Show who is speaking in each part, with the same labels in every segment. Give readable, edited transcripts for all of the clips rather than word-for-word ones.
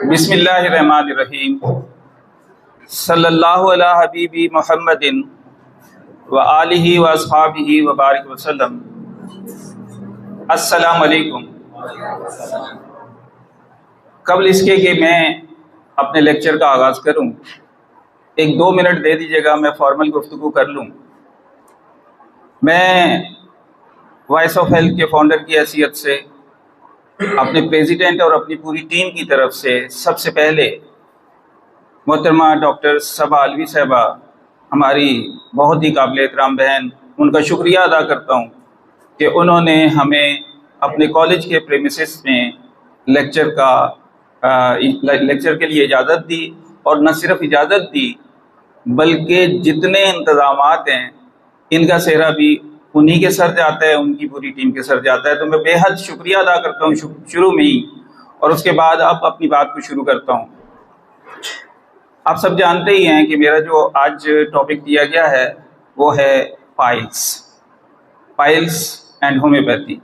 Speaker 1: बिस्मिल्लाहिर्रहमानिर्रहीम। सल्लल्लाहु अला हबीबी मुहम्मदिन व आलिहि व अस्हाबिहि व बारिक वसल्लम। अस्सलामु अलैकुम। कबल इसके कि मैं अपने लेक्चर का आगाज़ करूं, एक 2 मिनट दे दीजिएगा, मैं फॉर्मल गुफ्तगू कर लूं। मैं वॉइस ऑफ हेल्थ के फाउंडर की हैसियत से अपने प्रेसिडेंट और अपनी पूरी टीम की तरफ से सबसे पहले मोहतरमा डॉक्टर सबा अलवी साहबा, हमारी बहुत ही काबिल एहतराम बहन, उनका शुक्रिया अदा करता हूं कि उन्होंने हमें अपने कॉलेज के प्रेमिसेस में लेक्चर के लिए इजाज़त दी। और न सिर्फ इजाज़त दी बल्कि जितने इंतज़ामात हैं इनका सेहरा भी उन्हीं के सर जाता है, उनकी पूरी टीम के सर जाता है। तो मैं बेहद शुक्रिया अदा करता हूँ शुरू में ही, और उसके बाद अब अपनी बात को शुरू करता हूँ। आप सब जानते ही हैं कि मेरा जो आज टॉपिक दिया गया है वो है पाइल्स एंड होम्योपैथी।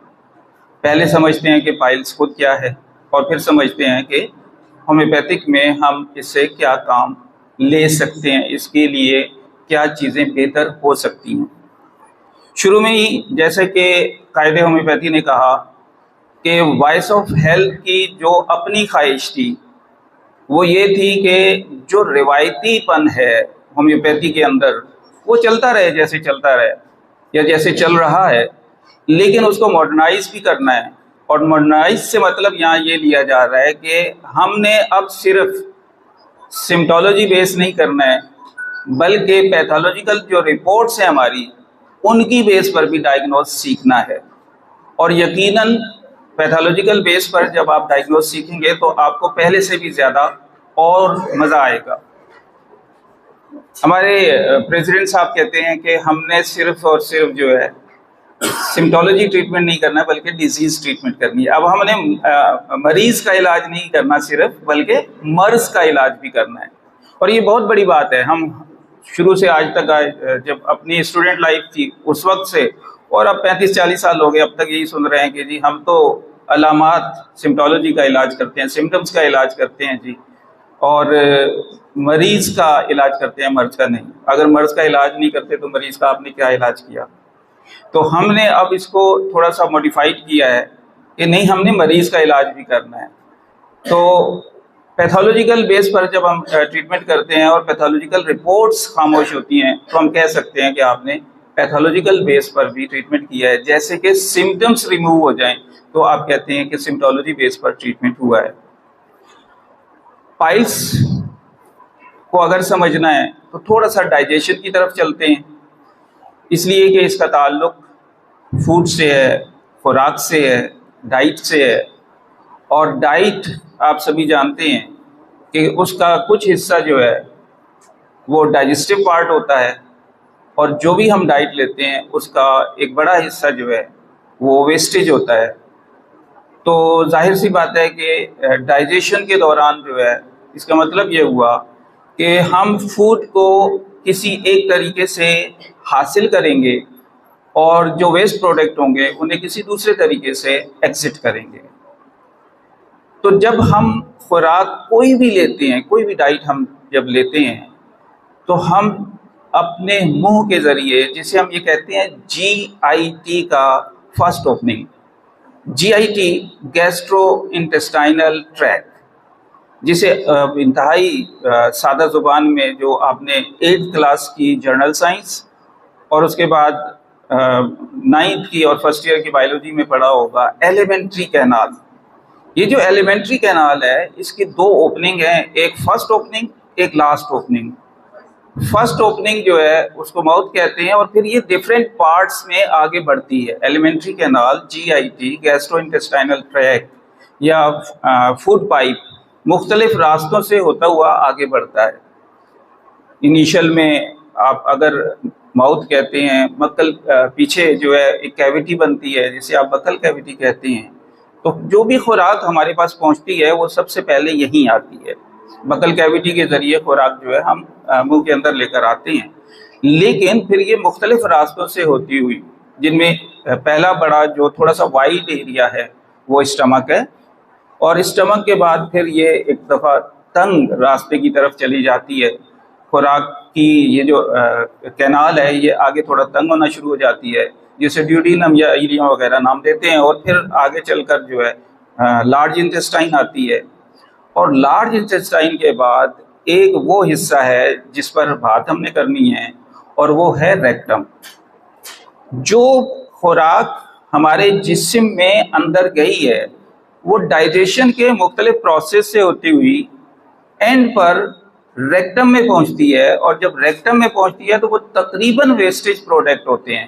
Speaker 1: पहले समझते हैं कि पाइल्स खुद क्या है और फिर समझते हैं कि होम्योपैथिक में हम इससे क्या काम ले सकते हैं, इसके लिए क्या चीज़ें बेहतर हो सकती हैं। शुरू में ही जैसे कि कायदे होम्योपैथी ने कहा कि वॉइस ऑफ हेल्थ की जो अपनी ख्वाहिश थी वो ये थी कि जो रिवायतीपन है होम्योपैथी के अंदर वो चलता रहे, जैसे चलता रहे या जैसे चल रहा है, लेकिन उसको मॉडर्नाइज भी करना है। और मॉडर्नाइज से मतलब यहाँ ये लिया जा रहा है कि हमने अब सिर्फ सिम्टोलॉजी बेस नहीं करना है, बल्कि पैथोलॉजिकल जो रिपोर्ट्स हैं हमारी, उनकी बेस पर भी डायग्नोज सीखना है। और यकीनन पैथोलॉजिकल बेस पर जब आप डायग्नोज सीखेंगे तो आपको पहले से भी ज़्यादा और मज़ा आएगा। हमारे प्रेसिडेंट साहब कहते हैं कि हमने सिर्फ और सिर्फ जो है सिम्टोलॉजी ट्रीटमेंट नहीं करना बल्कि डिजीज़ ट्रीटमेंट करनी है। अब हमने मरीज़ का इलाज नहीं करना सिर्फ, बल्कि मर्ज का इलाज भी करना है। और ये बहुत बड़ी बात है। हम शुरू से आज तक जब अपनी स्टूडेंट लाइफ थी उस वक्त से, और अब 35-40 साल हो गए, अब तक यही सुन रहे हैं कि जी हम तो अलामात सिम्टोलॉजी का इलाज करते हैं, सिम्टम्स का इलाज करते हैं जी, और मरीज़ का इलाज करते हैं, मर्ज का नहीं। अगर मर्ज का इलाज नहीं करते तो मरीज़ का आपने क्या इलाज किया। तो हमने अब इसको थोड़ा सा मॉडिफाइड किया है कि नहीं, हमने मरीज़ का इलाज भी करना है। तो पैथोलॉजिकल बेस पर जब हम ट्रीटमेंट करते हैं और पैथोलॉजिकल रिपोर्ट्स खामोश होती हैं तो हम कह सकते हैं कि आपने पैथोलॉजिकल बेस पर भी ट्रीटमेंट किया है। जैसे कि सिम्टम्स रिमूव हो जाएं तो आप कहते हैं कि सिम्टोलॉजी बेस पर ट्रीटमेंट हुआ है। पाइल्स को अगर समझना है तो थोड़ा सा डाइजेशन की तरफ चलते हैं, इसलिए कि इसका ताल्लुक फूड से है, खुराक से है, डाइट से है। और डाइट आप सभी जानते हैं कि उसका कुछ हिस्सा जो है वो डाइजेस्टिव पार्ट होता है, और जो भी हम डाइट लेते हैं उसका एक बड़ा हिस्सा जो है वो वेस्टेज होता है। तो जाहिर सी बात है कि डाइजेशन के दौरान जो है, इसका मतलब ये हुआ कि हम फूड को किसी एक तरीके से हासिल करेंगे और जो वेस्ट प्रोडक्ट होंगे उन्हें किसी दूसरे तरीके से एग्जिट करेंगे। तो जब हम खुराक कोई भी लेते हैं, कोई भी डाइट हम जब लेते हैं, तो हम अपने मुंह के ज़रिए, जिसे हम ये कहते हैं GIT का first opening, GIT gastro intestinal tract, जिसे इंतहाई सादा ज़ुबान में जो आपने 8th क्लास की जर्नल साइंस और उसके बाद 9th की और फर्स्ट ईयर की बायोलॉजी में पढ़ा होगा, एलिमेंट्री कैनाल। ये जो एलिमेंट्री कैनाल है इसकी 2 ओपनिंग हैं, एक फर्स्ट ओपनिंग, एक लास्ट ओपनिंग। फर्स्ट ओपनिंग जो है उसको माउथ कहते हैं, और फिर ये डिफरेंट पार्ट्स में आगे बढ़ती है। Alimentary canal, GIT gastrointestinal tract या फूड पाइप मुख्तलिफ रास्तों से होता हुआ आगे बढ़ता है। इनिशियल में आप अगर माउथ कहते हैं, मक्कल पीछे जो है एक कैविटी बनती है जिसे आप बकल कैविटी कहते हैं। तो जो भी खुराक हमारे पास पहुंचती है वो सबसे पहले यहीं आती है। बकल कैविटी के ज़रिए खुराक जो है हम मुंह के अंदर लेकर आते हैं, लेकिन फिर ये मुख्तलिफ रास्तों से होती हुई, जिनमें पहला बड़ा जो थोड़ा सा वाइड एरिया है वो स्टमक है, और स्टमक के बाद फिर ये एक दफ़ा तंग रास्ते की तरफ चली जाती है। खुराक की ये जो कैनाल है ये आगे थोड़ा तंग होना शुरू हो जाती है, जिसे ड्यूडेनम या इलियम वगैरह नाम देते हैं। और फिर आगे चलकर जो है लार्ज इंटेस्टाइन आती है। और लार्ज इंटेस्टाइन के बाद एक वो हिस्सा है जिस पर बात हमने करनी है, और वो है रेक्टम। जो खुराक हमारे जिस्म में अंदर गई है वो डाइजेशन के मुख्तलिफ प्रोसेस से होती हुई एंड पर रेक्टम में पहुंचती है। और जब रेक्टम में पहुंचती है तो वो तकरीबन वेस्टेज प्रोडक्ट होते हैं।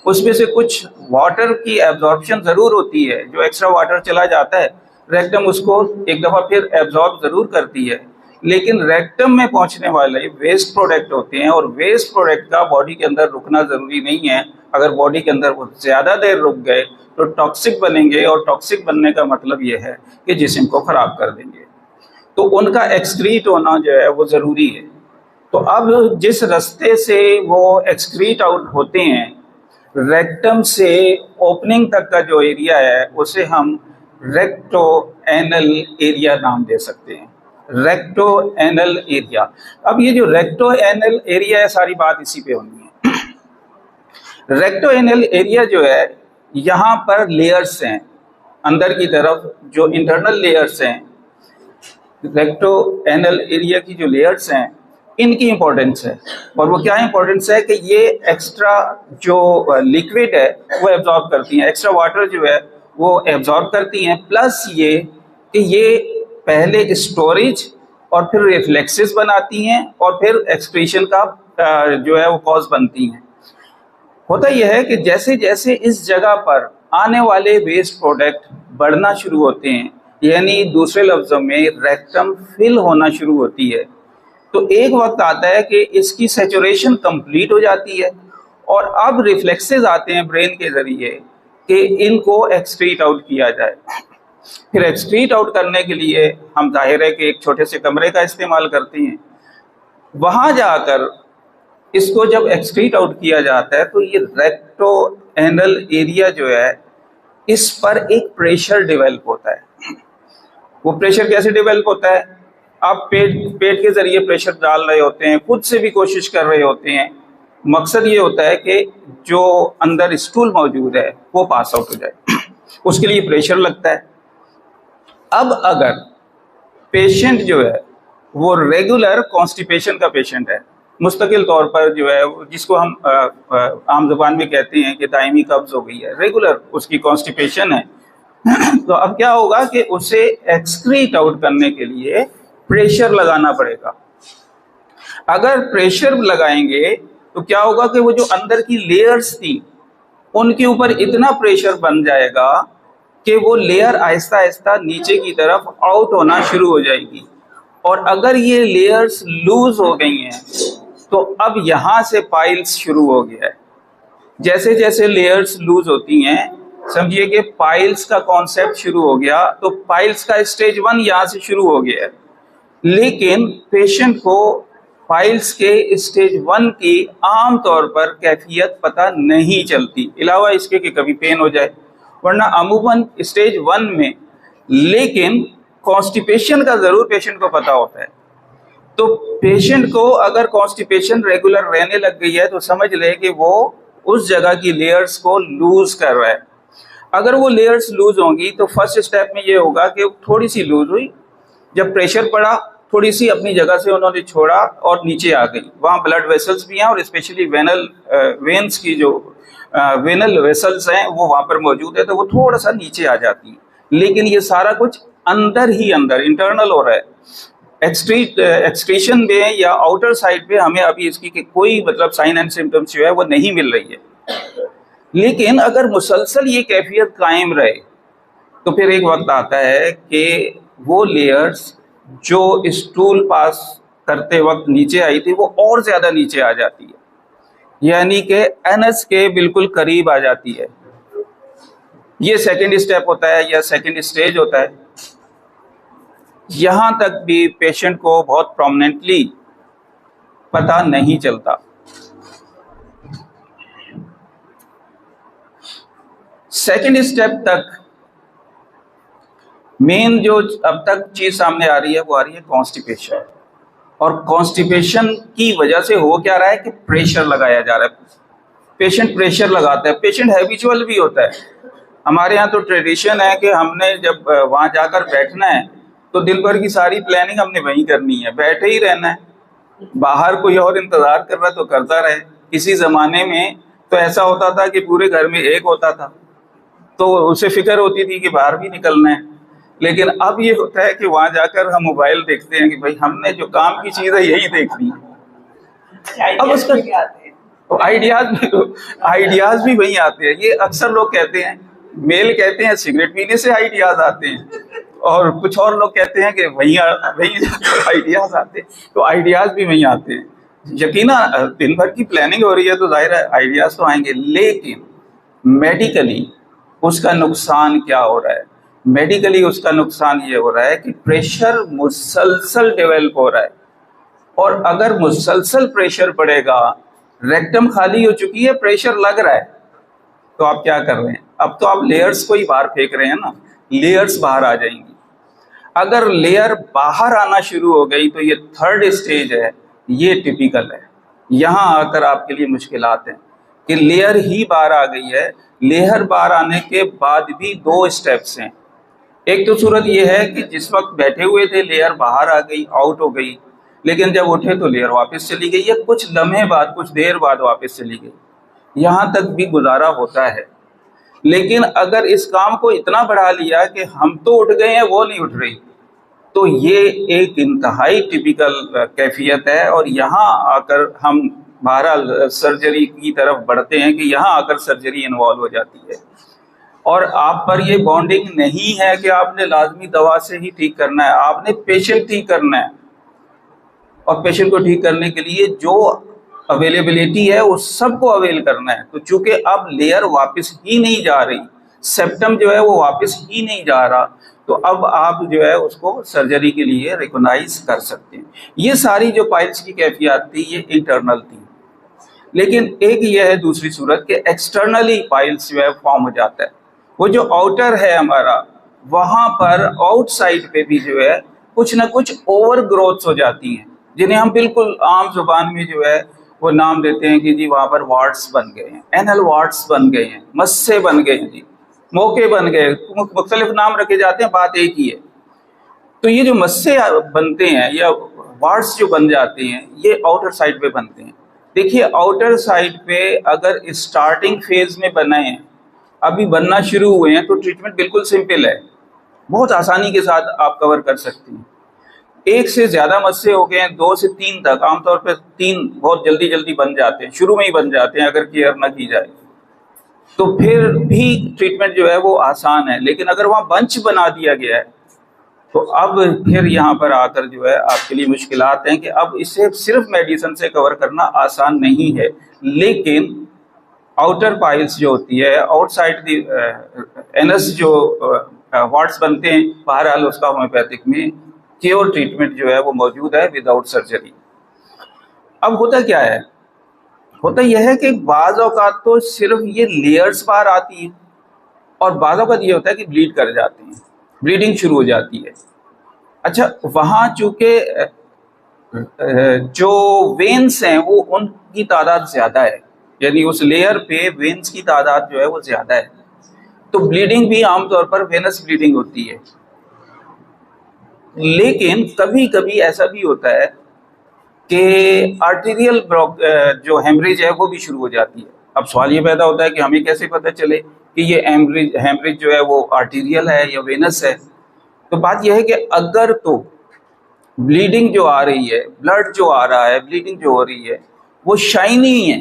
Speaker 1: उसमें से कुछ वाटर की एब्जॉर्प्शन ज़रूर होती है, जो एक्स्ट्रा वाटर चला जाता है रेक्टम उसको एक दफ़ा फिर एब्जॉर्ब ज़रूर करती है, लेकिन रेक्टम में पहुंचने वाले वेस्ट प्रोडक्ट होते हैं। और वेस्ट प्रोडक्ट का बॉडी के अंदर रुकना ज़रूरी नहीं है। अगर बॉडी के अंदर वो ज़्यादा देर रुक गए तो टॉक्सिक बनेंगे, और टॉक्सिक बनने का मतलब ये है कि जिस्म को ख़राब कर देंगे। तो उनका एक्सक्रीट होना जो है वो ज़रूरी है। तो अब जिस रास्ते से वो एक्सक्रीट आउट होते हैं, रेक्टम से ओपनिंग तक का जो एरिया है उसे हम रेक्टो एनल एरिया नाम दे सकते हैं। Recto anal area. अब ये जो रेक्टो एनल एरिया है, सारी बात इसी पे होनी है। रेक्टो एनल एरिया जो है, यहाँ पर लेयर्स हैं अंदर की तरफ, जो इंटरनल लेयर्स हैं। रेक्टो एनल एरिया की जो लेयर्स हैं इनकी इंपॉर्टेंस है। और वो क्या इंपॉर्टेंस है कि ये एक्स्ट्रा जो लिक्विड है वो एब्जॉर्ब करती हैं, एक्स्ट्रा वाटर जो है वो एब्जॉर्ब करती हैं। प्लस ये कि ये पहले स्टोरेज और फिर रिफ्लेक्सेस बनाती हैं और फिर एक्सक्रीशन का जो है वो कॉज बनती हैं। होता यह है कि जैसे जैसे इस जगह पर आने वाले वेस्ट प्रोडक्ट बढ़ना शुरू होते हैं, यानी दूसरे लफ्ज़ों में रेक्टम फिल होना शुरू होती है, तो एक वक्त आता है कि इसकी सैचुरेशन कंप्लीट हो जाती है। और अब रिफ्लेक्सेस आते हैं ब्रेन के ज़रिए कि इनको एक्सक्रीट आउट किया जाए। फिर एक्सक्रीट आउट करने के लिए हम जाहिर है कि एक छोटे से कमरे का इस्तेमाल करते हैं। वहाँ जाकर इसको जब एक्सक्रीट आउट किया जाता है तो ये रेक्टो एनल एरिया जो है इस पर एक प्रेशर डेवलप होता है। वो प्रेशर कैसे डेवलप होता है? आप पेट के जरिए प्रेशर डाल रहे होते हैं, खुद से भी कोशिश कर रहे होते हैं। मकसद ये होता है कि जो अंदर स्टूल मौजूद है वो पास आउट हो जाए, उसके लिए प्रेशर लगता है। अब अगर पेशेंट जो है वो रेगुलर कॉन्स्टिपेशन का पेशेंट है, मुस्तकिल तौर पर जो है जिसको हम आम जुबान में कहते हैं कि दायमी कब्ज हो गई है, रेगुलर उसकी कॉन्स्टिपेशन है, तो अब क्या होगा कि उसे एक्सक्रीट आउट करने के लिए प्रेशर लगाना पड़ेगा। अगर प्रेशर लगाएंगे तो क्या होगा कि वो जो अंदर की लेयर्स थी उनके ऊपर इतना प्रेशर बन जाएगा कि वो लेयर आहिस्ता आहिस्ता नीचे की तरफ आउट होना शुरू हो जाएगी। और अगर ये लेयर्स लूज हो गई हैं तो अब यहाँ से पाइल्स शुरू हो गया है। जैसे जैसे लेयर्स लूज होती हैं, समझिए कि पाइल्स का कॉन्सेप्ट शुरू हो गया। तो पाइल्स का स्टेज 1 यहाँ से शुरू हो गया है, लेकिन पेशेंट को पाइल्स के स्टेज 1 की आम तौर पर कैफियत पता नहीं चलती, अलावा इसके कि कभी पेन हो जाए, वरना अमूमन स्टेज 1 में। लेकिन कॉन्स्टिपेशन का ज़रूर पेशेंट को पता होता है। तो पेशेंट को अगर कॉन्स्टिपेशन रेगुलर रहने लग गई है तो समझ ले कि वो उस जगह की लेयर्स को लूज कर रहा है। अगर वो लेयर्स लूज होंगी तो फर्स्ट स्टेप में ये होगा कि थोड़ी सी लूज हुई, जब प्रेशर पड़ा थोड़ी सी अपनी जगह से उन्होंने छोड़ा और नीचे आ गई। वहाँ ब्लड वेसल्स भी हैं और स्पेशली वेन्स की जो वेनल वेसल्स हैं वो वहाँ पर मौजूद है, तो वो थोड़ा सा नीचे आ जाती है। लेकिन ये सारा कुछ अंदर ही अंदर इंटरनल हो रहा है। एक्सक्रीशन में या आउटर साइड पे हमें अभी इसकी कोई मतलब साइन एंड सिम्टम्स जो है वो नहीं मिल रही है। लेकिन अगर मुसलसल ये कैफियत कायम रहे तो फिर एक वक्त आता है कि वो लेयर्स जो स्टूल पास करते वक्त नीचे आई थी वो और ज़्यादा नीचे आ जाती है, यानी कि एनस के बिल्कुल करीब आ जाती है। ये सेकंड स्टेप होता है या सेकंड स्टेज होता है। यहाँ तक भी पेशेंट को बहुत प्रोमिनेंटली पता नहीं चलता। सेकंड स्टेप तक मेन जो अब तक चीज सामने आ रही है वो आ रही है कॉन्स्टिपेशन। और कॉन्स्टिपेशन की वजह से हो क्या रहा है कि प्रेशर लगाया जा रहा है, पेशेंट प्रेशर लगाता है, पेशेंट हैबिचुअल भी होता है। हमारे यहाँ तो ट्रेडिशन है कि हमने जब वहां जाकर बैठना है तो दिन भर की सारी प्लानिंग हमने वहीं करनी है, बैठे ही रहना है, बाहर कोई और इंतजार कर रहा है तो करता रहे। किसी जमाने में तो ऐसा होता था कि पूरे घर में एक होता था तो उसे फिक्र होती थी कि बाहर भी निकलना है। लेकिन अब ये होता है कि वहां जाकर हम मोबाइल देखते हैं कि भाई हमने जो काम की चीज है यही देखनी है। अब उसका तो आइडियाज भी वही आते हैं। ये अक्सर लोग कहते हैं, मेल कहते हैं सिगरेट पीने से आइडियाज आते हैं, और कुछ और लोग कहते हैं कि वही आइडियाज आते हैं। तो आइडियाज भी वही आते हैं। यकीनन दिन भर की प्लानिंग हो रही है तो जाहिर है आइडियाज तो आएंगे, लेकिन मेडिकली उसका नुकसान क्या हो रहा है? मेडिकली उसका नुकसान ये हो रहा है कि प्रेशर मुसलसल डेवलप हो रहा है, और अगर मुसलसल प्रेशर बढ़ेगा, रेक्टम खाली हो चुकी है, प्रेशर लग रहा है, तो आप क्या कर रहे हैं? अब तो आप लेयर्स को ही बाहर फेंक रहे हैं ना, लेयर्स बाहर आ जाएंगी। अगर लेयर बाहर आना शुरू हो गई तो ये थर्ड स्टेज है, ये टिपिकल है। यहाँ आकर आपके लिए मुश्किलात हैं कि लेयर ही बाहर आ गई है। लेयर बाहर आने के बाद भी दो स्टेप्स हैं। एक तो सूरत ये है कि जिस वक्त बैठे हुए थे लेयर बाहर आ गई, आउट हो गई, लेकिन जब उठे तो लेयर वापस चली गई, या कुछ लम्हे बाद, कुछ देर बाद वापस चली गई। यहाँ तक भी गुजारा होता है। लेकिन अगर इस काम को इतना बढ़ा लिया कि हम तो उठ गए हैं, वो नहीं उठ रही, तो ये एक इंतहाई टिपिकल कैफियत है। और यहाँ आकर हम बहरहाल सर्जरी की तरफ बढ़ते हैं कि यहाँ आकर सर्जरी इन्वॉल्व हो जाती है। और आप पर ये बॉन्डिंग नहीं है कि आपने लाजमी दवा से ही ठीक करना है, आपने पेशेंट ठीक करना है। और पेशेंट को ठीक करने के लिए जो अवेलेबिलिटी है उस सबको अवेल करना है। तो चूंकि अब लेयर वापस ही नहीं जा रही, सेप्टम जो है वो वापस ही नहीं जा रहा, तो अब आप जो है उसको सर्जरी के लिए रिकॉग्नाइज कर सकते हैं। ये सारी जो पाइल्स की कैफियत थी ये इंटरनल थी। लेकिन एक ये है दूसरी सूरत कि एक्सटर्नली पाइल्स जो है फॉर्म हो जाता है। वो जो आउटर है हमारा, वहां पर आउटसाइड पे भी जो है कुछ ना कुछ ओवर ग्रोथ हो जाती हैं, जिन्हें हम बिल्कुल आम जुबान में जो है वो नाम देते हैं कि जी वहां पर वार्ड्स बन गए हैं, एनल वार्ड्स बन गए हैं, मस्से बन गए हैं, जी मोके बन गए, मुख्तलिफ नाम रखे जाते हैं, बात एक ही है। तो ये जो मस्से बनते हैं या वार्ड्स जो बन जाते हैं ये आउटर साइड पे बनते हैं। देखिए आउटर साइड पे अगर स्टार्टिंग फेज में बने हैं, अभी बनना शुरू हुए हैं, तो ट्रीटमेंट बिल्कुल सिंपल है, बहुत आसानी के साथ आप कवर कर सकते हैं। एक से ज्यादा मस्से हो गए हैं, 2 से 3 तक, आमतौर पर 3 बहुत जल्दी जल्दी बन जाते हैं, शुरू में ही बन जाते हैं अगर केयर ना की जाए, तो फिर भी ट्रीटमेंट जो है वो आसान है। लेकिन अगर वहाँ बंच बना दिया गया है तो अब फिर यहाँ पर आकर जो है आपके लिए मुश्किलात हैं कि अब इसे सिर्फ मेडिसिन से कवर करना आसान नहीं है। लेकिन आउटर पाइल्स जो होती है, आउटसाइड दी एनस जो वार्ड्स बनते हैं, बहरहाल उसका होम्योपैथिक में क्योर ट्रीटमेंट जो है वो मौजूद है विदाउट सर्जरी। अब होता क्या है? होता यह है कि बाज़ औक़ात तो सिर्फ ये लेयर्स बाहर आती हैं, और बाज़ औक़ात ये होता है कि ब्लीड कर जाती हैं, ब्लीडिंग शुरू हो जाती है। अच्छा, वहाँ चूँकि जो वेन्स हैं वो उनकी तादाद ज़्यादा है, यानी उस लेयर पे वेन्स की तादाद जो है वो ज़्यादा है, तो ब्लीडिंग भी आमतौर पर वेनस ब्लीडिंग होती है। लेकिन कभी कभी ऐसा भी होता है कि आर्टीरियल जो हेमरेज है वो भी शुरू हो जाती है। अब सवाल ये पैदा होता है कि हमें कैसे पता चले कि ये हेमरेज जो है वो आर्टीरियल है या वेनस है? तो बात यह है कि अगर तो ब्लीडिंग जो आ रही है, ब्लड जो आ रहा है, ब्लीडिंग जो हो रही है वो शाइनी है,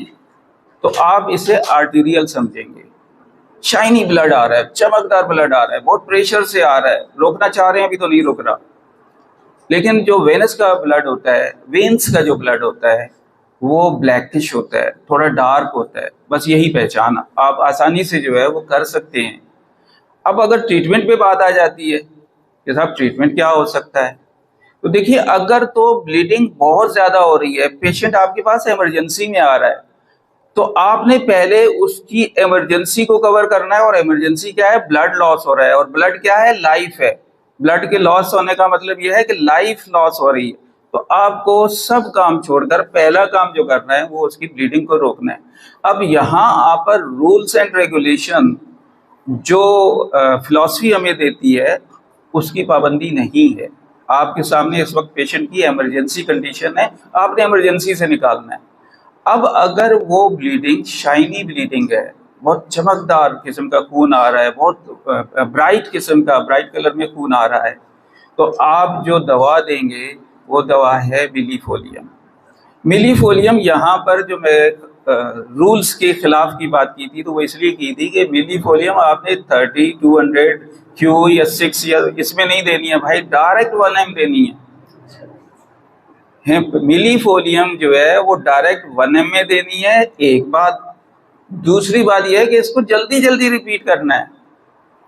Speaker 1: तो आप इसे आर्टीरियल समझेंगे। शाइनी ब्लड आ रहा है, चमकदार ब्लड आ रहा है, बहुत प्रेशर से आ रहा है, रोकना चाह रहे हैं अभी तो नहीं रुक रहा। लेकिन जो वेनस का ब्लड होता है, वेन्स का जो ब्लड होता है वो ब्लैकिश होता है, थोड़ा डार्क होता है, बस यही पहचान आप आसानी से जो है वो कर सकते हैं। अब अगर ट्रीटमेंट पे बात आ जाती है कि साहब ट्रीटमेंट क्या हो सकता है, तो देखिए अगर तो ब्लीडिंग बहुत ज़्यादा हो रही है, पेशेंट आपके पास इमरजेंसी में आ रहा है, तो आपने पहले उसकी इमरजेंसी को कवर करना है। और इमरजेंसी क्या है? ब्लड लॉस हो रहा है, और ब्लड क्या है? लाइफ है। ब्लड के लॉस होने का मतलब यह है कि लाइफ लॉस हो रही है। तो आपको सब काम छोड़कर पहला काम जो करना है वो उसकी ब्लीडिंग को रोकना है। अब यहाँ आप पर रूल्स एंड रेगुलेशन जो फिलॉसफी हमें देती है उसकी पाबंदी नहीं है। आपके सामने इस वक्त पेशेंट की इमरजेंसी कंडीशन है, आपने इमरजेंसी से निकालना है। अब अगर वो ब्लीडिंग शाइनी ब्लीडिंग है, बहुत चमकदार किस्म का खून आ रहा है, बहुत ब्राइट किस्म का, ब्राइट कलर में खून आ रहा है, तो आप जो दवा देंगे वो दवा है मिलीफोलियम। मिलीफोलियम यहाँ पर जो मैं रूल्स के खिलाफ की बात की थी तो वो इसलिए की थी कि मिलीफोलियम आपने 30, 200 क्यू या 6 या इसमें नहीं देनी है भाई, डायरेक्ट 1 ml देनी है। मिलीफोलियम जो है वो डायरेक्ट 1 ml में देनी है, एक बात। दूसरी बात यह है कि इसको जल्दी जल्दी रिपीट करना है,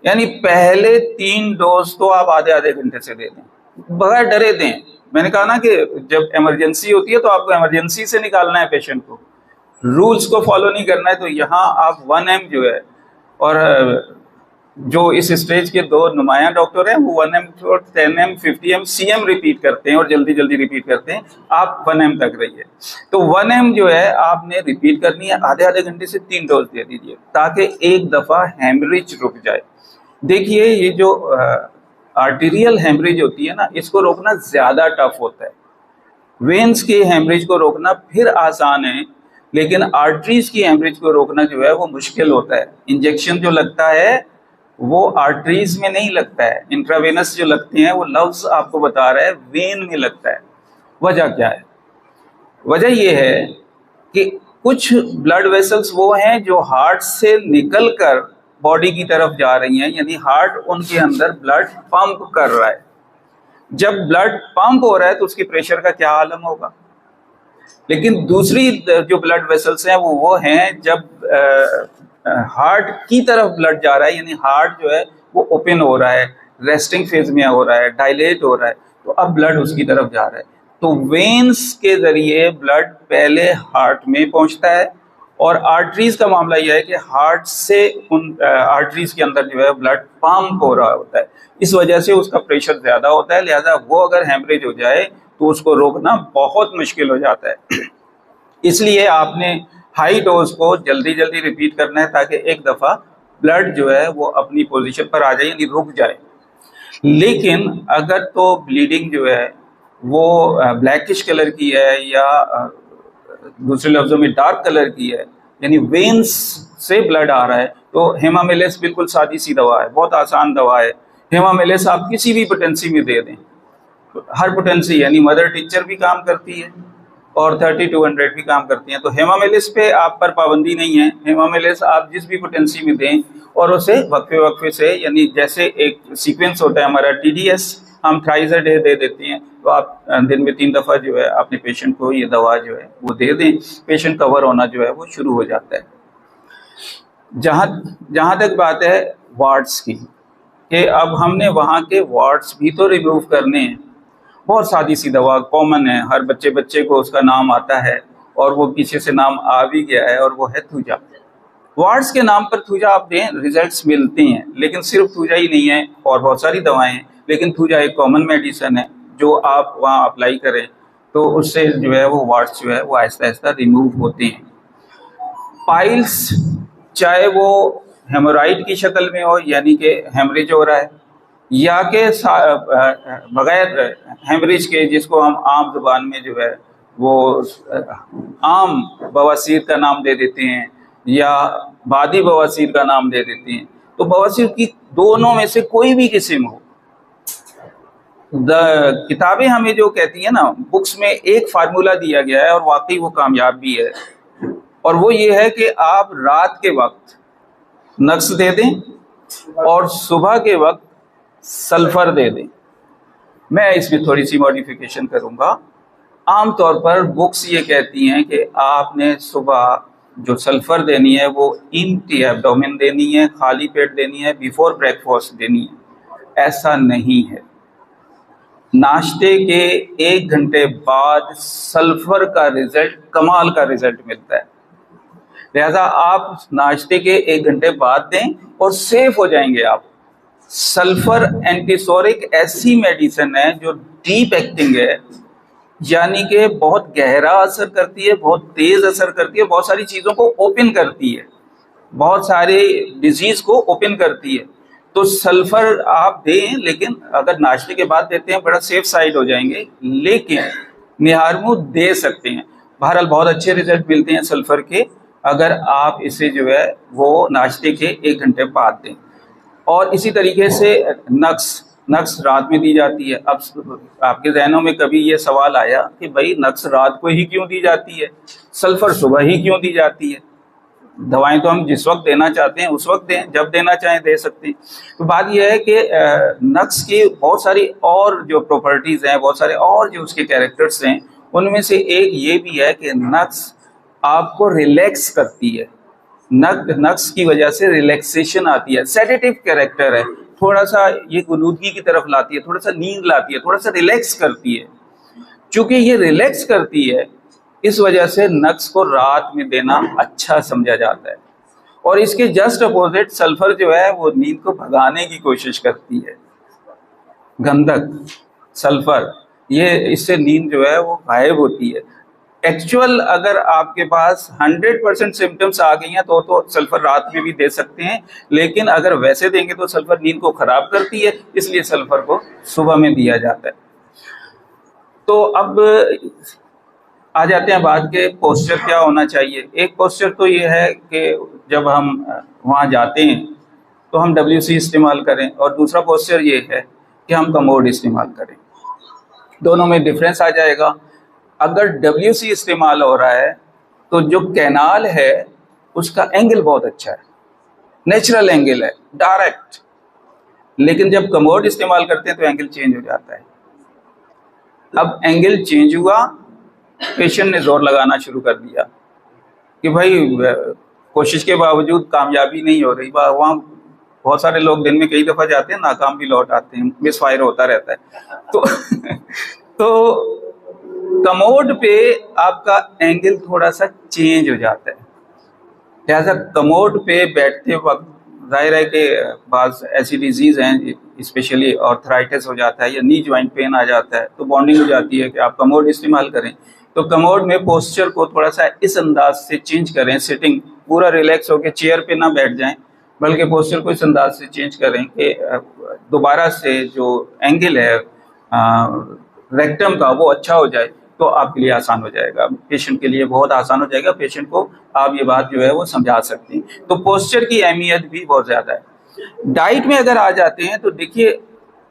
Speaker 1: यानी पहले 3 डोज तो आप आधे आधे घंटे से दे दें, बगैर डरे दें। मैंने कहा ना कि जब इमरजेंसी होती है तो आपको इमरजेंसी से निकालना है पेशेंट को, रूल्स को फॉलो नहीं करना है। तो यहाँ आप 1 ml जो है, और जो इस स्टेज के 2 नुमाया डॉक्टर हैं वो 1 ml और 10 ml 50 ml CM रिपीट करते हैं और जल्दी जल्दी रिपीट करते हैं। आप 1 ml तक रहिए। तो 1 ml जो है आपने रिपीट करनी है, आधे आधे घंटे से 3 डोज दे दीजिए ताकि एक दफा हेमरेज रुक जाए। देखिए ये जो आर्टीरियल हेमरेज होती है ना, इसको रोकना ज्यादा टफ होता है। वेन्स के हेमरेज को रोकना फिर आसान है, लेकिन आर्टरीज की हेमरेज को रोकना जो है वो मुश्किल होता है। इंजेक्शन जो लगता है वो आर्टरीज में नहीं लगता है, इंट्रावेनस जो लगते हैं वो लफ्ज आपको बता रहा है वेन में लगता है। वजह क्या है? वजह ये है कि कुछ ब्लड वेसल्स वो हैं जो हार्ट से निकलकर बॉडी की तरफ जा रही हैं, यानी हार्ट उनके अंदर ब्लड पंप कर रहा है। जब ब्लड पंप हो रहा है तो उसके प्रेशर का क्या आलम होगा। लेकिन दूसरी जो ब्लड वेसल्स हैं वो हैं जब हार्ट की तरफ ब्लड जा रहा है, यानी हार्ट जो है वो ओपन हो रहा है, रेस्टिंग फेज में हो रहा है, डायलेट हो रहा है, तो अब ब्लड उसकी तरफ जा रहा है। तो वेन्स के जरिए ब्लड पहले हार्ट में पहुंचता है, और आर्टरीज का मामला यह है कि हार्ट से उन आर्टरीज के अंदर जो है ब्लड पंप हो रहा होता है। इस वजह से उसका प्रेशर ज्यादा होता है, लिहाजा वो अगर हेमरेज हो जाए तो उसको रोकना बहुत मुश्किल हो जाता है। इसलिए आपने हाई डोज को जल्दी जल्दी रिपीट करना है ताकि एक दफा ब्लड जो है वो अपनी पोजीशन पर आ जाए, यानी रुक जाए। लेकिन अगर तो ब्लीडिंग जो है वो ब्लैकिश कलर की है या दूसरे लफ्जों में डार्क कलर की है, यानी वेन्स से ब्लड आ रहा है, तो हेमामिलेस बिल्कुल सादी सी दवा है, बहुत आसान दवा है। हेमामिलेस आप किसी भी पोटेंसी में दे दें, हर पोटेंसी यानी मदर टीचर भी काम करती है और 30-200 भी काम करती हैं। तो हेमामिलेस पे आप पर पाबंदी नहीं है, हेमामिलेस आप जिस भी पोटेंसी में दें, और उसे वक्फे वक्फे से, यानी जैसे एक सीक्वेंस होता है हमारा TDS, हम थ्राइस अ डे दे देते हैं, तो आप दिन में 3 दफ़ा जो है अपने पेशेंट को ये दवा जो है वो दे दें, पेशेंट कवर होना जो है वो शुरू हो जाता है। जहाँ तक बात है वार्ड्स की, कि अब हमने वहाँ के वार्ड्स भी तो रिमूव करने हैं। बहुत सादी सी दवा कॉमन है, हर बच्चे को उसका नाम आता है, और वो पीछे से नाम आ भी गया है, और वो है थूजा। वार्ड्स के नाम पर थूजा आप दें, रिजल्ट्स मिलते हैं, लेकिन सिर्फ थूजा ही नहीं है, और बहुत सारी दवाएं हैं, लेकिन थूजा एक कॉमन मेडिसिन है जो आप वहाँ अप्लाई करें तो उससे जो है वो वार्ड्स जो है वो आहिस्ता आहिस्ता रिमूव होते हैं। पाइल्स, चाहे वो हेमोराइड की शक्ल में हो, यानी कि हेमरेज हो रहा है, या के बगैर हेमरेज के, जिसको हम आम जुबान में जो है वो आम बवासीर का नाम दे देते हैं या बादी बवासीर का नाम दे देते हैं, तो बवासीर की दोनों में से कोई भी किस्म हो, किताबें हमें जो कहती है ना, बुक्स में एक फार्मूला दिया गया है और वाकई वो कामयाब भी है, और वो ये है कि आप रात के वक्त नक्स दे दें और सुबह के वक्त सल्फर दे दें। मैं इसमें थोड़ी सी मॉडिफिकेशन करूंगा। आमतौर पर बुक्स ये कहती हैं कि आपने सुबह जो सल्फर देनी है वो एम्प्टी एब्डोमेन देनी है, खाली पेट देनी है, बिफोर ब्रेकफास्ट देनी है। ऐसा नहीं है, नाश्ते के 1 घंटे बाद सल्फर का रिजल्ट कमाल का रिजल्ट मिलता है। लिहाजा आप नाश्ते के 1 घंटे बाद दें और सेफ हो जाएंगे आप। सल्फर एंटीसोरिक ऐसी मेडिसिन है जो डीप एक्टिंग है, यानी कि बहुत गहरा असर करती है, बहुत तेज असर करती है, बहुत सारी चीज़ों को ओपन करती है, बहुत सारे डिजीज को ओपन करती है। तो सल्फर आप दें, लेकिन अगर नाश्ते के बाद देते हैं बड़ा सेफ साइड हो जाएंगे, लेकिन निहारमू दे सकते हैं। बहरहाल बहुत अच्छे रिजल्ट मिलते हैं सल्फर के अगर आप इसे जो है वो नाश्ते के 1 घंटे बाद दें। और इसी तरीके से नक्स रात में दी जाती है। अब आपके जहनों में कभी ये सवाल आया कि भाई नक्स रात को ही क्यों दी जाती है, सल्फर सुबह ही क्यों दी जाती है? दवाएं तो हम जिस वक्त देना चाहते हैं उस वक्त दें, जब देना चाहें दे सकते हैं। तो बात यह है कि नक्स की बहुत सारी और जो प्रॉपर्टीज हैं, बहुत सारे और जो उसके कैरेक्टर्स हैं, उनमें से एक ये भी है कि नक्स आपको रिलैक्स करती है। नक्स की वजह से रिलैक्सेशन आती है, सेडेटिव कैरेक्टर है, थोड़ा सा ये गुलूदगी की तरफ लाती है, थोड़ा सा नींद लाती है, थोड़ा सा रिलैक्स करती है। चूंकि ये रिलैक्स करती है, इस वजह से नक्स को रात में देना अच्छा समझा जाता है। और इसके जस्ट अपोजिट सल्फर जो है वो नींद को भगाने की कोशिश करती है। गंधक, सल्फर, ये इससे नींद जो है वो गायब होती है। एक्चुअल अगर आपके पास 100% सिम्टम्स आ गई हैं तो सल्फर रात में भी दे सकते हैं, लेकिन अगर वैसे देंगे तो सल्फर नींद को खराब करती है, इसलिए सल्फर को सुबह में दिया जाता है। तो अब आ जाते हैं बात के पोस्चर क्या होना चाहिए। एक पोस्चर तो ये है कि जब हम वहाँ जाते हैं तो हम WC इस्तेमाल करें, और दूसरा पोस्चर ये है कि हम कमोड इस्तेमाल करें। दोनों में डिफरेंस आ जाएगा। अगर WC इस्तेमाल हो रहा है तो जो कैनाल है उसका एंगल बहुत अच्छा है, नेचुरल एंगल है, डायरेक्ट। लेकिन जब कमोड इस्तेमाल करते हैं तो एंगल चेंज हो जाता है। अब एंगल चेंज हुआ, पेशेंट ने जोर लगाना शुरू कर दिया कि भाई कोशिश के बावजूद कामयाबी नहीं हो रही। वहाँ बहुत सारे लोग दिन में कई दफ़ा जाते हैं, नाकाम भी लौट आते हैं, मिस फायर होता रहता है। तो कमोड पे आपका एंगल थोड़ा सा चेंज हो जाता है। लिहाजा कमोड पे बैठते वक्त जाहिर है कि बाज़ ऐसी डिजीज़ हैं, स्पेशली ऑर्थराइटिस हो जाता है या नी ज्वाइंट पेन आ जाता है, तो बॉन्डिंग हो जाती है कि आप कमोड इस्तेमाल करें। तो कमोड में पोस्चर को थोड़ा सा इस अंदाज से चेंज करें, सिटिंग पूरा रिलैक्स होकर चेयर पे ना बैठ जाएं, बल्कि पोस्चर को इस अंदाज से चेंज करें कि दोबारा से जो एंगल है रेक्टम का वो अच्छा हो जाए, तो आपके लिए आसान हो जाएगा, पेशेंट के लिए बहुत आसान हो जाएगा। पेशेंट को आप ये बात जो है वो समझा सकते हैं। तो पोस्चर की अहमियत भी बहुत ज़्यादा है। डाइट में अगर आ जाते हैं तो देखिए,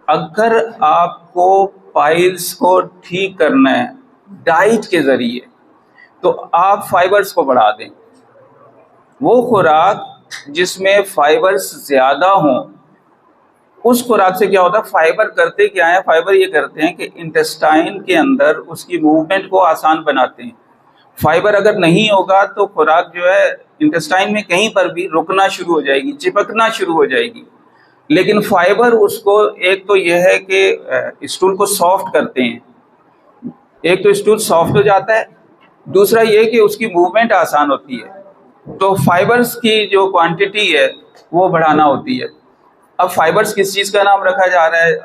Speaker 1: अगर आपको पाइल्स को ठीक करना है डाइट के ज़रिए, तो आप फाइबर्स को बढ़ा दें। वो खुराक जिसमें फाइबर्स ज़्यादा हों, उस खुराक से क्या होता है, फाइबर करते क्या है, फाइबर ये करते हैं कि इंटेस्टाइन के अंदर उसकी मूवमेंट को आसान बनाते हैं। फाइबर अगर नहीं होगा तो खुराक जो है इंटेस्टाइन में कहीं पर भी रुकना शुरू हो जाएगी, चिपकना शुरू हो जाएगी। लेकिन फाइबर उसको, एक तो यह है कि स्टूल को सॉफ्ट करते हैं, एक तो स्टूल सॉफ्ट हो जाता है, दूसरा ये कि उसकी मूवमेंट आसान होती है। तो फाइबर्स की जो क्वांटिटी है वो बढ़ाना होती है। अब फाइबर्स किस चीज़ का नाम रखा जा रहा है?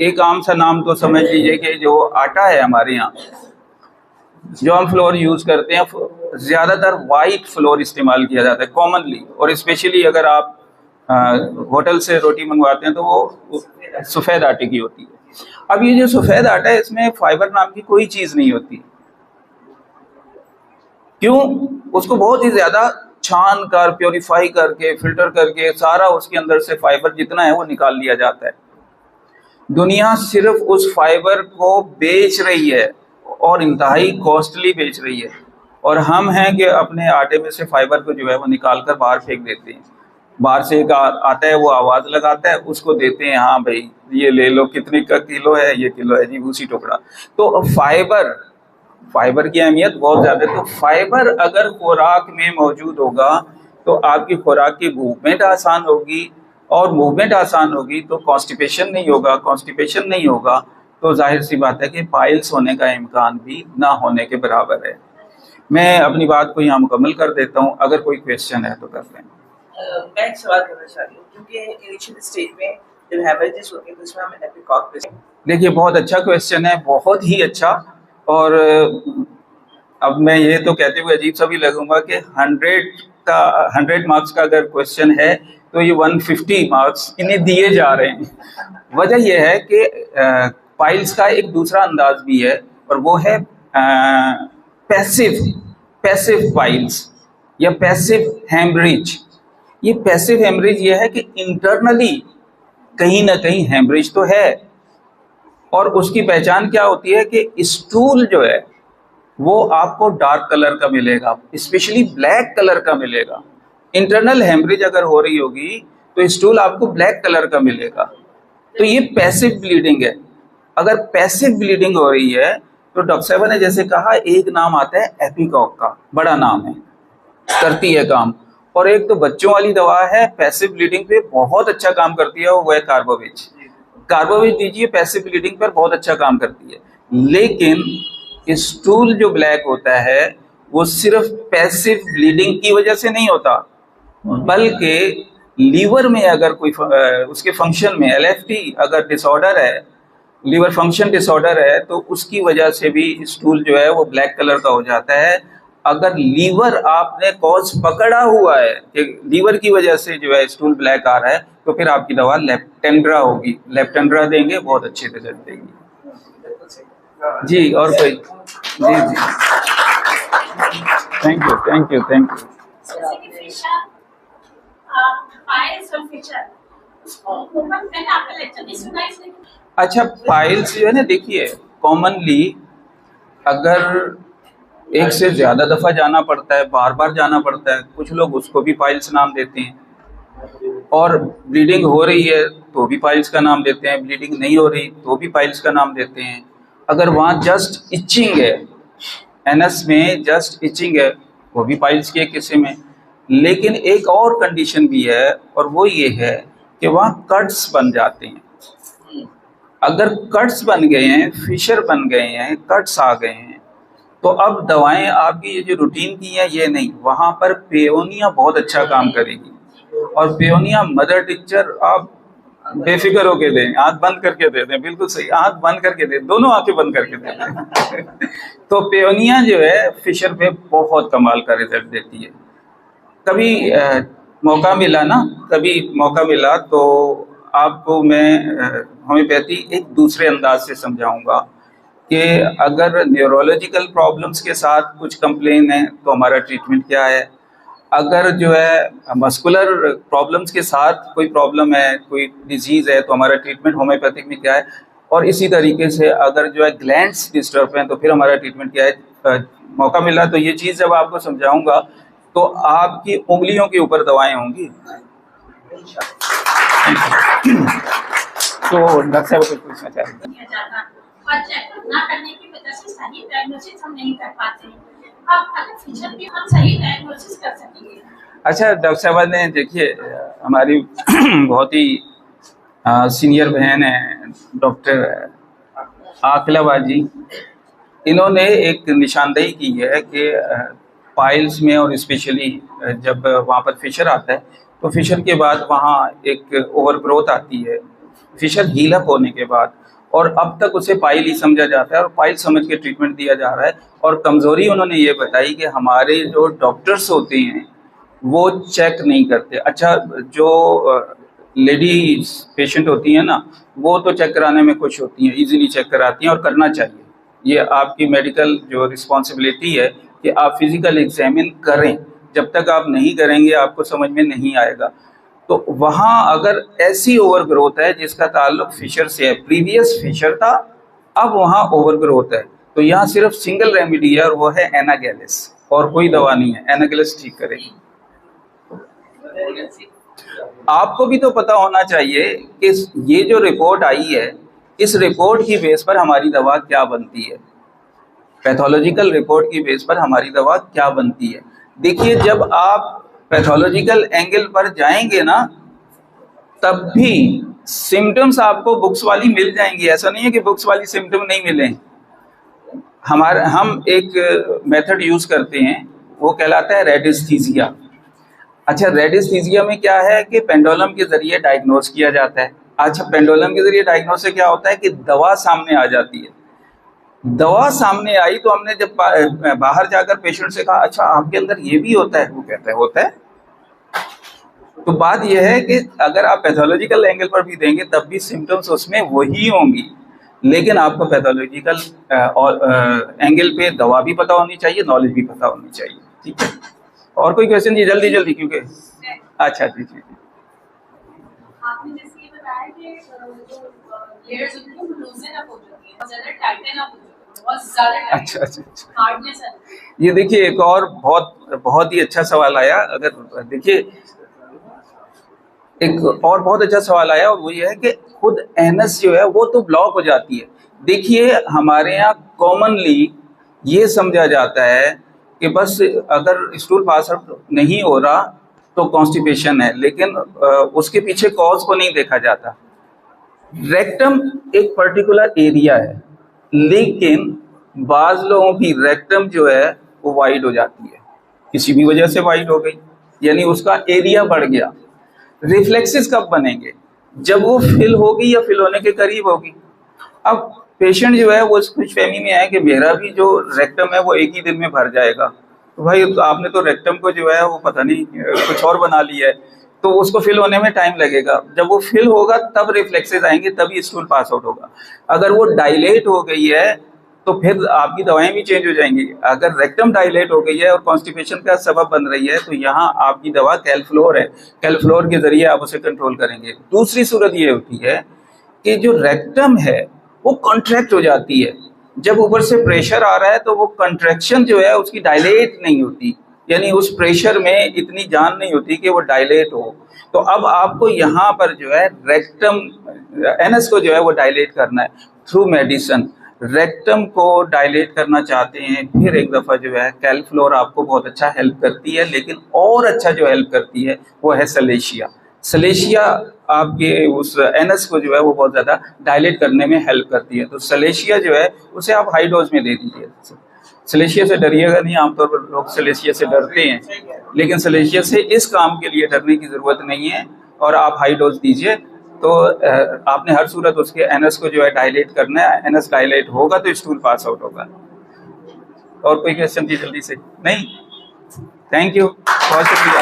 Speaker 1: एक आम सा नाम तो समझ लीजिए कि जो आटा है हमारे यहाँ, जो हम फ्लोर यूज़ करते हैं, ज़्यादातर वाइट फ्लोर इस्तेमाल किया जाता है कॉमनली, और स्पेशली अगर आप होटल से रोटी मंगवाते हैं तो वो सफ़ेद आटे की होती है। अब ये जो सफ़ेद आटा है, इसमें फाइबर नाम की कोई चीज़ नहीं होती। क्यों? उसको बहुत ही ज़्यादा छान कर, प्योरीफाई करके, फिल्टर करके सारा उसके अंदर से फाइबर जितना है वो निकाल लिया जाता है। दुनिया सिर्फ उस फाइबर को बेच रही है और इंतहाई कॉस्टली बेच रही है, और हम हैं कि अपने आटे में से फाइबर को जो है वो निकाल कर बाहर फेंक देते हैं। बाहर से एक आता है, वो आवाज़ लगाता है, उसको देते हैं, हाँ भाई ये ले लो, कितने का किलो है, ये किलो है जी, भूसी टुकड़ा। तो फाइबर की अहमियत बहुत ज़्यादा है। तो फाइबर अगर खुराक में मौजूद होगा तो आपकी खुराक की मूवमेंट आसान होगी, और मूवमेंट आसान होगी तो कॉन्स्टिपेशन नहीं होगा, कॉन्स्टिपेशन नहीं होगा तो जाहिर सी बात है कि पाइल्स होने का इम्कान भी ना होने के बराबर है। मैं अपनी बात को यहाँ मुकम्मल कर देता हूँ, अगर कोई क्वेश्चन है तो कर लें।
Speaker 2: मैं एक सवाल करना चाह रही हूँ, क्योंकि इनिशियल स्टेज में जब हेमरेजेस होती है तो इसमें हम एपिकॉक पे
Speaker 1: देखिए बहुत अच्छा क्वेश्चन है, बहुत ही अच्छा। और अब मैं ये तो कहते हुए अजीब सा भी लगूंगा कि 100 मार्क्स का अगर क्वेश्चन है तो ये 150 मार्क्स इन्हें दिए जा रहे हैं। वजह यह है कि पाइल्स का एक दूसरा अंदाज भी है, और वो है पैसिव पैसिव पाइल्स या पैसिव हेमरेज। ये पैसिव हेमरेज ये है कि इंटरनली कहीं ना कहीं हेमरेज तो है, और उसकी पहचान क्या होती है कि स्टूल जो है वो आपको डार्क कलर का मिलेगा, स्पेशली ब्लैक कलर का मिलेगा। इंटरनल हेमरेज अगर हो रही होगी तो स्टूल आपको ब्लैक कलर का मिलेगा। तो ये पैसिव ब्लीडिंग है। अगर पैसिव ब्लीडिंग हो रही है तो डॉक्टर साहब ने जैसे कहा, एक नाम आता है एपिकॉक का, बड़ा नाम है, करती है काम। और एक तो बच्चों वाली दवा है पैसिव ब्लीडिंग पे, बहुत अच्छा काम करती है, वो है कार्बोविज। कार्बोविज दीजिए, पैसिव ब्लीडिंग पर बहुत अच्छा काम करती है। लेकिन स्टूल जो ब्लैक होता है वो सिर्फ पैसिव ब्लीडिंग की वजह से नहीं होता, बल्कि लीवर में अगर कोई उसके फंक्शन में एलएफटी अगर डिसऑर्डर है, लीवर फंक्शन डिसऑर्डर है, तो उसकी वजह से भी स्टूल जो है वो ब्लैक कलर का हो जाता है। अगर लीवर आपने कॉज पकड़ा हुआ है कि लीवर की वजह से जो है स्टूल ब्लैक आ रहा है, तो फिर आपकी दवा लेप्टेंड्रा होगी, लेप्टेंड्रा देंगे, बहुत अच्छे रिजल्ट देंगी। जी और कोई? जी जी, thank you thank you thank you. अच्छा, पाइल्स जो है ना, देखिए कॉमनली अगर एक से ज्यादा दफा जाना पड़ता है, बार बार जाना पड़ता है, कुछ लोग उसको भी पाइल्स नाम देते हैं। और ब्लीडिंग हो रही है तो भी पाइल्स का नाम देते हैं, ब्लीडिंग नहीं हो रही तो भी पाइल्स का नाम देते हैं। अगर वहाँ जस्ट इचिंग है, एनस में जस्ट इचिंग है, वो भी पाइल्स की एक किस्म है। लेकिन एक और कंडीशन भी है, और वो ये है कि वहाँ कट्स बन जाते हैं। अगर कट्स बन गए हैं, फिशर बन गए हैं, कट्स आ गए हैं, तो अब दवाएं आपकी ये जो रूटीन की है ये नहीं, वहाँ पर पेओनिया बहुत अच्छा काम करेगी। और पेओनिया मदर टिंचर आप बेफिक्र होके दें, आंख बंद करके दे दें, बिल्कुल सही, आंख बंद करके दें, दोनों आंखें बंद करके दे दें। तो पेओनिया जो है फिशर पे बहुत कमाल का रिजल्ट देती है। कभी मौका मिला ना, कभी मौका मिला तो आपको मैं होम्योपैथी एक दूसरे अंदाज से समझाऊंगा कि अगर न्यूरोलॉजिकल प्रॉब्लम्स के साथ कुछ कंप्लेन है तो हमारा ट्रीटमेंट क्या है, अगर जो है मस्कुलर प्रॉब्लम्स के साथ कोई प्रॉब्लम है, कोई डिजीज़ है, तो हमारा ट्रीटमेंट होम्योपैथिक में क्या है, और इसी तरीके से अगर जो है ग्लैंड्स डिस्टर्ब हैं तो फिर हमारा ट्रीटमेंट क्या है। मौका मिला तो ये चीज़ जब आपको समझाऊंगा तो आपकी उंगलियों के ऊपर दवाएं होंगी। तो डॉक्टर साहब कुछ पूछना चाहते हैं?
Speaker 3: और चेकअप ना करने की वजह से सही डायग्नोसिस हम नहीं कर पाते हैं। अब अगर फ्यूचर में हम सही डायग्नोसिस कर सकेंगे।
Speaker 1: अच्छा डॉक्टर साहब ने, देखिए हमारी बहुत ही सीनियर बहन है डॉक्टर आकला जी, इन्होंने एक निशानदेही की है कि पाइल्स में और स्पेशली जब वहाँ पर फिशर आता है तो फिशर के बाद वहाँ एक ओवरग्रोथ आती है, फिशर हील अप होने के बाद, और अब तक उसे पाइल ही समझा जाता है और पाइल समझ के ट्रीटमेंट दिया जा रहा है। और कमज़ोरी उन्होंने ये बताई कि हमारे जो डॉक्टर्स होते हैं वो चेक नहीं करते। अच्छा, जो लेडी पेशेंट होती हैं ना, वो तो चेक कराने में खुश होती हैं, इजीली चेक कराती हैं, और करना चाहिए। ये आपकी मेडिकल जो रिस्पॉन्सिबिलिटी है कि आप फिजिकल एग्जामिन करें। जब तक आप नहीं करेंगे आपको समझ में नहीं आएगा। तो वहाँ अगर ऐसी ओवर ग्रोथ है जिसका ताल्लुक फिशर से है, प्रीवियस फिशर था, अब वहाँ ओवर ग्रोथ है, तो यहाँ सिर्फ सिंगल रेमेडी है, और वो है एनागेलिस, और कोई दवा नहीं है। एनागेलिस ठीक करेगी। आपको भी तो पता होना चाहिए कि ये जो रिपोर्ट आई है, इस रिपोर्ट की बेस पर हमारी दवा क्या बनती है, पैथोलॉजिकल रिपोर्ट की बेस पर हमारी दवा क्या बनती है। देखिए, जब आप पैथोलॉजिकल एंगल पर जाएंगे ना, तब भी सिम्टम्स आपको बुक्स वाली मिल जाएंगी। ऐसा नहीं है कि बुक्स वाली सिम्टम नहीं मिले। हम एक मेथड यूज करते हैं, वो कहलाता है रेडिस्थीसिया। अच्छा, रेडिस्थीसिया में क्या है कि पेंडुलम के जरिए डायग्नोज किया जाता है। अच्छा, पेंडुलम के जरिए डायग्नोसिस क्या होता है कि दवा सामने आ जाती है। दवा सामने आई तो हमने जब बाहर जाकर पेशेंट से कहा अच्छा आपके अंदर ये भी होता है, वो कहता है होता है। तो बात यह है कि अगर आप पैथोलॉजिकल एंगल पर भी देंगे तब भी सिम्टम्स उसमें वही होंगी, लेकिन आपको पैथोलॉजिकल एंगल पे दवा भी पता होनी चाहिए, नॉलेज भी पता होनी चाहिए। ठीक है, और कोई क्वेश्चन जी? जल्दी जल्दी, क्योंकि अच्छा जी जी।
Speaker 3: आपने जैसे ये बताया कि जो लेयर्स होती है वो लूजन अप हो जाती है, ज्यादा टाइटन अप हो जाती है, बहुत ज्यादा
Speaker 1: अच्छा अच्छा अच्छा,
Speaker 3: हार्डनेस है।
Speaker 1: ये देखिए एक और बहुत ही अच्छा सवाल आया। अगर देखिए एक और बहुत अच्छा सवाल आया, और वो ये है कि खुद एनएस जो है वो तो ब्लॉक हो जाती है। देखिए हमारे यहाँ कॉमनली ये समझा जाता है कि बस अगर स्टूल पास आउट नहीं हो रहा तो कॉन्स्टिपेशन है, लेकिन उसके पीछे कॉज को नहीं देखा जाता। रेक्टम एक पर्टिकुलर एरिया है, लेकिन बाज लोगों की रेक्टम जो है वो वाइड हो जाती है, किसी भी वजह से वाइड हो गई, यानी उसका एरिया बढ़ गया। रिफ्लेक्सेस कब बनेंगे? जब वो फिल होगी या फिल होने के करीब होगी। अब पेशेंट जो है वो इस खुशफहमी में है कि मेरा भी जो रेक्टम है वो एक ही दिन में भर जाएगा। तो भाई आपने तो रेक्टम को जो है वो पता नहीं कुछ और बना लिया है, तो उसको फिल होने में टाइम लगेगा। जब वो फिल होगा तब रिफ्लेक्सेस आएंगे, तभी स्टूल पास आउट होगा। अगर वो डायलेट हो गई है तो फिर आपकी दवाएं भी चेंज हो जाएंगी। अगर रेक्टम डायलेट हो गई है और कॉन्स्टिपेशन का सबब बन रही है तो यहाँ आपकी दवा कैलफ्लोर है, कैलफ्लोर के जरिए आप उसे कंट्रोल करेंगे। दूसरी सूरत ये होती है कि जो रेक्टम है वो कॉन्ट्रैक्ट हो जाती है। जब ऊपर से प्रेशर आ रहा है तो वो कंट्रैक्शन जो है उसकी डायलेट नहीं होती, यानी उस प्रेशर में इतनी जान नहीं होती कि वो डायलेट हो। तो अब आपको यहाँ पर जो है रेक्टम एनएस को जो है वो डायलेट करना है थ्रू मेडिसिन। रेक्टम को डायलेट करना चाहते हैं, फिर एक दफ़ा जो है कैलफ्लोर आपको बहुत अच्छा हेल्प करती है, लेकिन और अच्छा जो हेल्प करती है वो है सलेशिया। सलेशिया आपके उस एनएस को जो है वो बहुत ज़्यादा डायलेट करने में हेल्प करती है। तो सलेशिया जो है उसे आप हाई डोज में दे दीजिए। सलेशिया से डरिएगा नहीं, आमतौर पर लोग सलेशिया से डरते हैं, लेकिन सलेशिया से इस काम के लिए डरने की ज़रूरत नहीं है, और आप हाई डोज दीजिए। तो आपने हर सूरत उसके एनएस को जो है डायलेट करना है। एनएस डायलेट होगा तो स्टूल पास आउट होगा। और कोई क्वेश्चन थी जल्दी से? नहीं, थैंक यू, बहुत शुक्रिया।